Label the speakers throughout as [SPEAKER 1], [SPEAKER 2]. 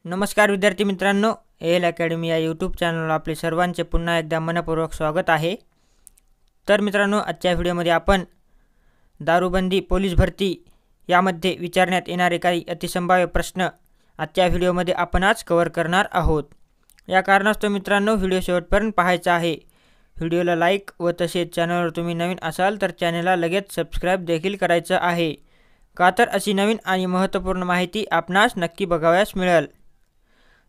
[SPEAKER 1] नमस्कार विद्यार्थी मित्रांनो, एल अकॅडमी या यूट्यूब चॅनलवर आपले सर्वांचे पुन्हा एकदा मनपूर्वक स्वागत आहे। तर मित्रांनो, आजच्या व्हिडिओमध्ये आपण दारूबंदी पोलीस भरती यामध्ये विचारण्यात येणारे काही अतिसंभाव्य प्रश्न आजच्या व्हिडिओमध्ये आपण आज कव्हर करणार आहोत। या कारणास्तव मित्रांनो, व्हिडिओ शेवटपर्यंत पाहायचा आहे। व्हिडिओला लाईक व तसेच चॅनलवर तुम्ही नवीन असाल तर चॅनलला लगेच सबस्क्राइब देखील करायचं आहे, का तर अशी नवीन आणि महत्त्वपूर्ण माहिती आपणास नक्की बघावयास मिळेल।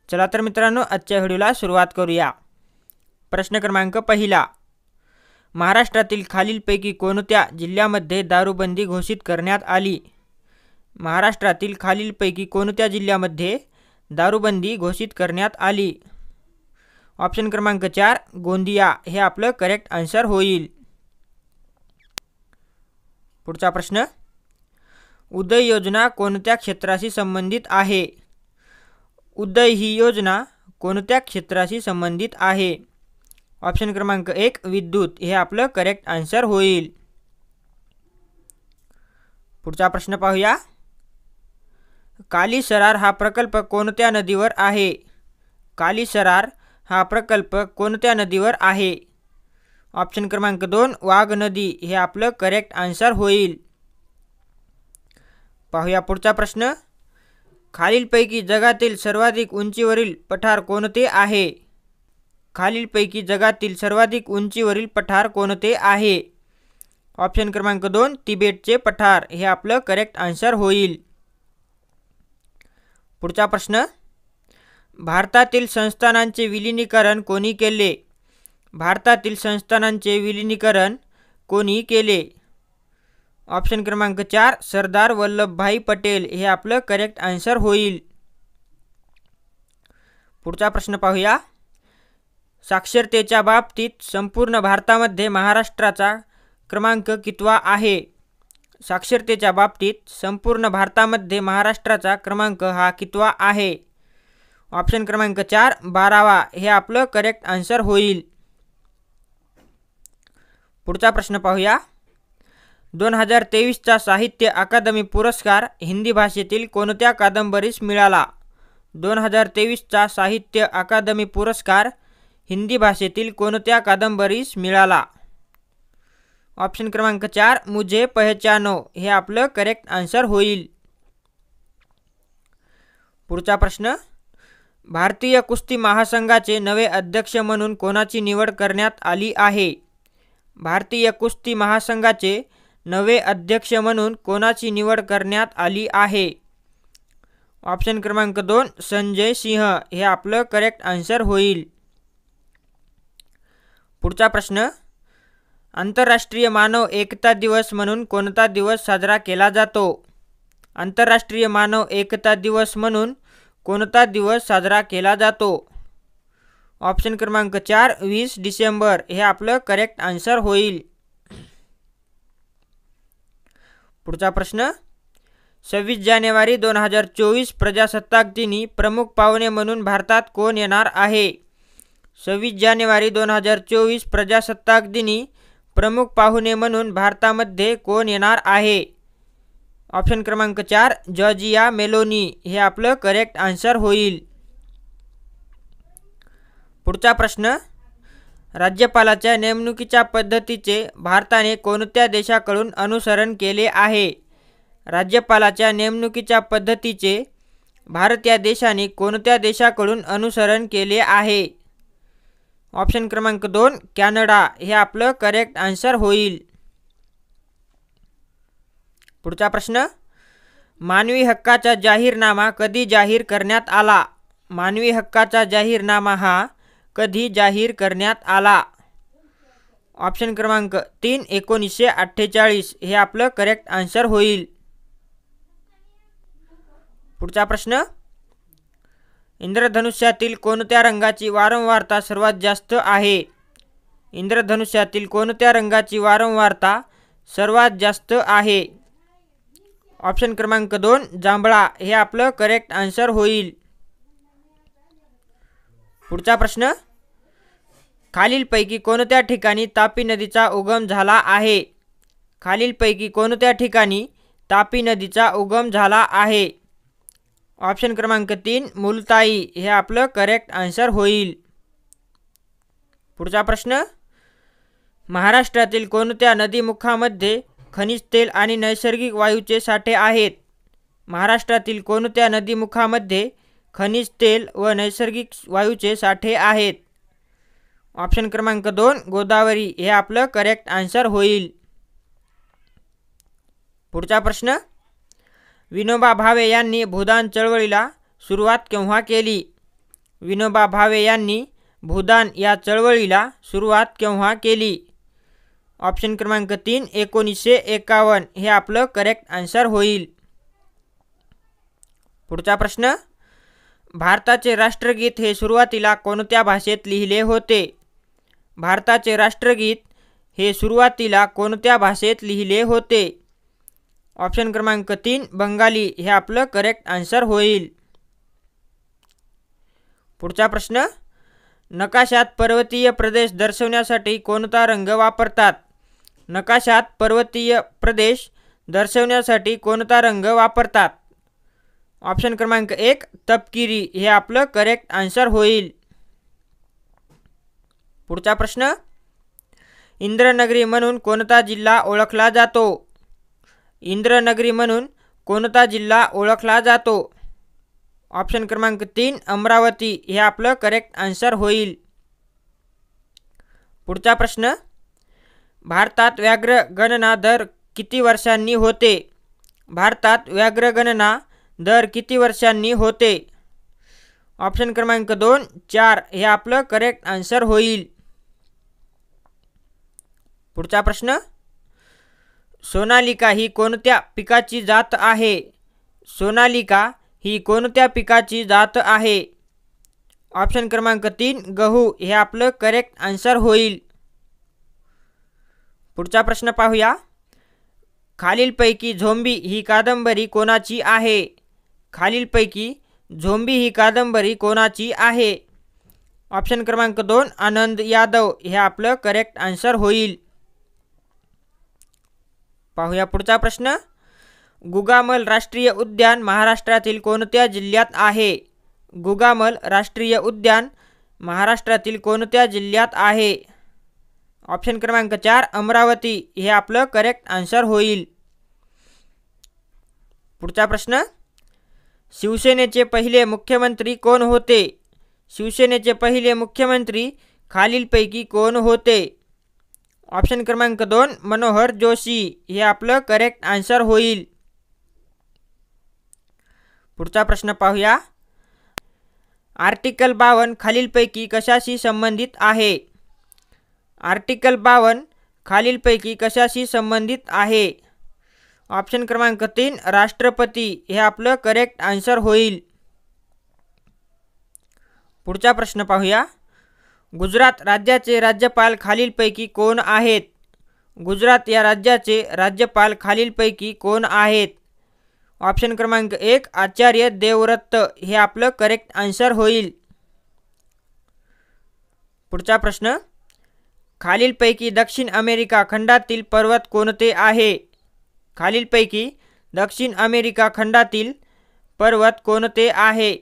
[SPEAKER 1] चला तर मित्रांनो, आजच्या व्हिडिओला सुरुवात करूया। प्रश्न क्रमांक पहिला, महाराष्ट्रातील खालीलपैकी कोणत्या जिल्ह्यामध्ये दारूबंदी घोषित करण्यात आली? महाराष्ट्रातील खालीलपैकी कोणत्या जिल्ह्यामध्ये दारूबंदी घोषित करण्यात आली? ऑप्शन क्रमांक 4 गोंदिया हे आपलं करेक्ट आन्सर होईल। पुढचा प्रश्न, उदय योजना कोणत्या क्षेत्राशी संबंधित आहे? उदय ही योजना कोणत्या क्षेत्राशी संबंधित आहे? ऑप्शन क्रमांक 1 विद्युत हे आपलं करेक्ट आन्सर होईल। पुढचा प्रश्न पाहूया। कालीसरार हा प्रकल्प कोणत्या नदीवर आहे? कालीसरार हा प्रकल्प कोणत्या नदीवर आहे? ऑप्शन क्रमांक 2 वाघ नदी हे आपलं करेक्ट आन्सर होईल। पाहूया पुढचा प्रश्न, खालीलपैकी जगातील सर्वाधिक उंचीवरील पठार कोणते आहे? खालीलपैकी जगातील सर्वाधिक उंचीवरील पठार कोणते आहे? ऑप्शन क्रमांक 2 तिबेटचे पठार हे आपलं करेक्ट आन्सर होईल। पुढचा प्रश्न, भारतातील संस्थानांचे विलीनीकरण कोणी केले? भारतातील संस्थानांचे विलीनीकरण कोणी केले? ऑप्शन क्रमांक 4 सरदार वल्लभभाई पटेल हे आपलं करेक्ट आन्सर होईल। पुढचा प्रश्न पाहूया। साक्षरतेच्या बाबतीत संपूर्ण भारतामध्ये महाराष्ट्राचा क्रमांक कितवा आहे? साक्षरतेच्या बाबतीत संपूर्ण भारतामध्ये महाराष्ट्राचा क्रमांक हा कितवा आहे? ऑप्शन क्रमांक 4 12वा हे आपलं करेक्ट आन्सर होईल। पुढचा प्रश्न पाहूया। 2023चा साहित्य अकादमी पुरस्कार हिंदी भाषेतील कोणत्या कादंबरीस मिळाला? 2023चा साहित्य अकादमी पुरस्कार हिंदी भाषेतील कोणत्या कादंबरीस मिळाला? ऑप्शन क्रमांक 4 मुझे पहचानो हे आपलं करेक्ट आन्सर होईल। पुढचा प्रश्न, भारतीय कुस्ती महासंघाचे नवे अध्यक्ष म्हणून कोणाची निवड करण्यात आली आहे? भारतीय कुस्ती महासंघाचे नवे अध्यक्ष म्हणून कोणाची निवड करण्यात आली आहे? ऑप्शन क्रमांक 2 संजय सिंह हे आपलं करेक्ट आन्सर होईल। पुढचा प्रश्न, आंतरराष्ट्रीय मानव एकता दिवस म्हणून कोणता दिवस साजरा केला जातो? आंतरराष्ट्रीय मानव एकता दिवस म्हणून कोणता दिवस साजरा केला जातो? ऑप्शन क्रमांक 4 20 डिसेंबर हे आपलं करेक्ट आन्सर होईल। पुढचा प्रश्न, 26 जानेवारी 2024 प्रजासत्ताक दिनी प्रमुख पाहुणे म्हणून भारतात कोण येणार आहे? 26 जानेवारी 2024 प्रजासत्ताक दिनी प्रमुख पाहुणे म्हणून भारतामध्ये कोण येणार आहे? ऑप्शन क्रमांक 4 जॉर्जिया मेलोनी हे आपलं करेक्ट आन्सर होईल। पुढचा प्रश्न, राज्यपालाच्या नेमणुकीच्या पद्धतीचे भारताने कोणत्या देशाकडून अनुसरण केले आहे? राज्यपालाच्या नेमणुकीच्या पद्धतीचे भारत या देशाने कोणत्या देशाकडून अनुसरण केले आहे? ऑप्शन क्रमांक 2 कॅनडा हे आपलं करेक्ट आन्सर होईल। पुढचा प्रश्न, मानवी हक्काचा जाहीरनामा कधी जाहीर करण्यात आला? मानवी हक्काचा जाहीरनामा हा कधी जाहीर करण्यात आला? ऑप्शन क्रमांक 3 1948 हे आपलं करेक्ट आन्सर होईल। पुढचा प्रश्न, इंद्रधनुष्यातील कोणत्या रंगाची वारंवारता सर्वात जास्त आहे? इंद्रधनुष्यातील कोणत्या रंगाची वारंवारता सर्वात जास्त आहे? ऑप्शन क्रमांक 2 जांभळा हे आपलं करेक्ट आन्सर होईल। पुढचा प्रश्न, खालीलपैकी कोणत्या ठिकाणी तापी नदीचा उगम झाला आहे? खालीलपैकी कोणत्या ठिकाणी तापी नदीचा उगम झाला आहे? ऑप्शन क्रमांक 3 मुलताई हे आपलं करेक्ट आन्सर होईल. पुढचा प्रश्न, महाराष्ट्रातील कोणत्या नदीमुखामध्ये खनिज तेल आणि नैसर्गिक वायूचे साठे आहेत? महाराष्ट्रातील कोणत्या नदीमुखामध्ये खनिज तेल व नैसर्गिक वायूचे साठे आहेत? ऑप्शन क्रमांक 2 गोदावरी हे आपलं करेक्ट आन्सर होईल. पुढचा प्रश्न, विनोबा भावे यांनी भूदान चळवळीला सुरुवात केव्हा केली? विनोबा भावे यांनी भूदान या चळवळीला सुरुवात केव्हा केली? ऑप्शन क्रमांक 3 1951 हे आपलं करेक्ट आन्सर होईल. पुढचा प्रश्न, भारताचे राष्ट्रगीत हे सुरुवातीला कोणत्या भाषेत लिहिले होते? भारताचे राष्ट्रगीत हे सुरुवातीला कोणत्या भाषेत लिहिले होते? ऑप्शन क्रमांक 3 बंगाली हे आपलं करेक्ट आन्सर होईल. पुढचा प्रश्न, नकाशात पर्वतीय प्रदेश दर्शवण्यासाठी कोणता रंग वापरतात? नकाशात पर्वतीय प्रदेश दर्शवण्यासाठी कोणता रंग वापरतात? ऑप्शन क्रमांक 1 तपकिरी हे आपलं करेक्ट आन्सर होईल. पुढचा प्रश्न, इंद्रनगरी म्हणून कोणता जिल्हा ओळखला जातो? इंद्रनगरी म्हणून कोणता जिल्हा ओळखला जातो? ऑप्शन क्रमांक 3 अमरावती हे आपलं करेक्ट आन्सर होईल. पुढचा प्रश्न, भारतात व्याघ्र गणना दर किती वर्षांनी होते? भारतात व्याघ्र गणना दर किती वर्षांनी होते? ऑप्शन क्रमांक 2 4 हे आपलं करेक्ट आन्सर होईल. पुढचा प्रश्न, सोनालिका ही कोणत्या पिकाची जात आहे? सोनालिका ही कोणत्या पिकाची जात आहे? ऑप्शन क्रमांक 3 गहू हे आपलं करेक्ट आन्सर होईल. पुढचा प्रश्न पाहूया, खालीलपैकी झोंबी ही कादंबरी कोणाची आहे? खालीलपैकी झोंबी ही कादंबरी कोणाची आहे? ऑप्शन क्रमांक 2 आनंद यादव हे आपलं करेक्ट आन्सर होईल. पाहूया पुढचा प्रश्न, गुगामल राष्ट्रीय उद्यान महाराष्ट्रातील कोणत्या जिल्ह्यात आहे? गुगामल राष्ट्रीय उद्यान महाराष्ट्रातील कोणत्या जिल्ह्यात आहे? ऑप्शन क्रमांक 4 अमरावती हे आपलं करेक्ट आन्सर होईल. पुढचा प्रश्न, शिवसेनेचे पहिले मुख्यमंत्री कोण होते? शिवसेनेचे पहिले मुख्यमंत्री खालीलपैकी कोण होते? ऑप्शन क्रमांक 2 मनोहर जोशी हे आपलं करेक्ट आन्सर होईल. पुढचा प्रश्न पाहूया, आर्टिकल 52 खालीलपैकी कशाशी संबंधित आहे? आर्टिकल 52 खालीलपैकी कशाशी संबंधित आहे? ऑप्शन क्रमांक 3 राष्ट्रपती हे आपलं करेक्ट आन्सर होईल. पुढचा प्रश्न पाहूया, गुजरात राज्याचे राज्यपाल खालीलपैकी कोण आहेत? गुजरात या राज्याचे राज्यपाल खालीलपैकी कोण आहेत? ऑप्शन क्रमांक 1 आचार्य देवव्रत हे आपलं करेक्ट आन्सर होईल. पुढचा प्रश्न, खालीलपैकी दक्षिण अमेरिका खंडातील पर्वत कोणते आहे? खालीलपैकी दक्षिण अमेरिका खंडातील पर्वत कोणते आहे?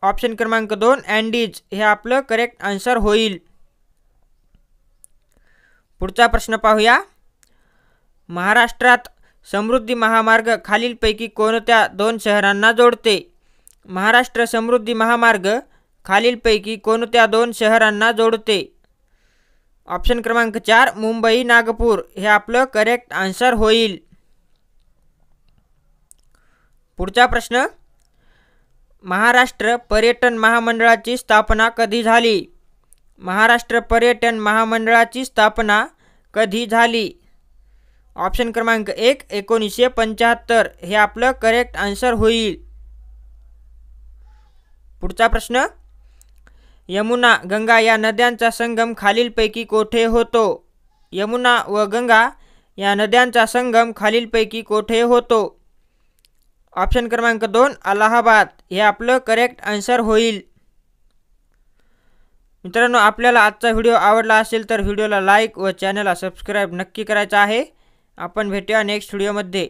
[SPEAKER 1] ऑप्शन क्रमांक 2 अँडीज हे आपलं करेक्ट आन्सर होईल. पुढचा प्रश्न पाहूया, महाराष्ट्रात समृद्धी महामार्ग खालीलपैकी कोणत्या 2 शहरांना जोडते? महाराष्ट्र समृद्धी महामार्ग खालीलपैकी कोणत्या 2 शहरांना जोडते? ऑप्शन क्रमांक 4 मुंबई नागपूर हे आपलं करेक्ट आन्सर होईल. पुढचा प्रश्न, महाराष्ट्र पर्यटन महामंडळाची स्थापना कधी झाली? महाराष्ट्र पर्यटन महामंडळाची स्थापना कधी झाली? ऑप्शन क्रमांक 1 1975 हे आपलं करेक्ट आन्सर होईल. पुढचा प्रश्न, यमुना गंगा या नद्यांचा संगम खालीलपैकी कोठे होतो? यमुना व गंगा या नद्यांचा संगम खालीलपैकी कोठे होतो? ऑप्शन क्रमांक 2 अलाहाबाद हे आपलं करेक्ट आन्सर होईल. मित्रांनो, आपल्याला आजचा व्हिडिओ आवडला असेल तर व्हिडिओला लाईक व चॅनलला सबस्क्राईब नक्की करायचं आहे. आपण भेटूया नेक्स्ट व्हिडिओमध्ये.